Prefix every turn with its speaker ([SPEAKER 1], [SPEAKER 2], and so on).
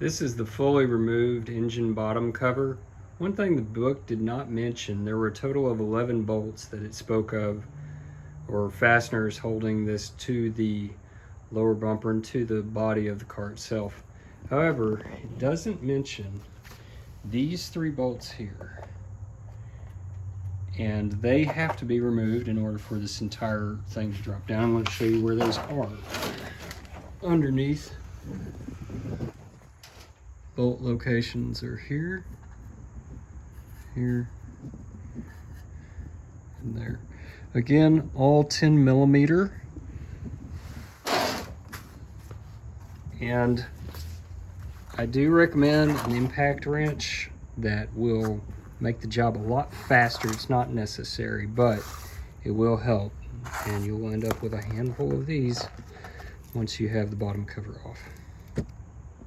[SPEAKER 1] This is the fully removed engine bottom cover. One thing the book did not mention, there were a total of 11 bolts that it spoke of, or fasteners holding this to the lower bumper and to the body of the car itself. However, it doesn't mention these 3 bolts here. And they have to be removed in order for this entire thing to drop down. I'm going to show you where those are. Underneath, bolt locations are here, here, and there. Again, all 10 millimeter. And I do recommend an impact wrench that will make the job a lot faster. It's not necessary, but it will help. And you'll end up with a handful of these once you have the bottom cover off.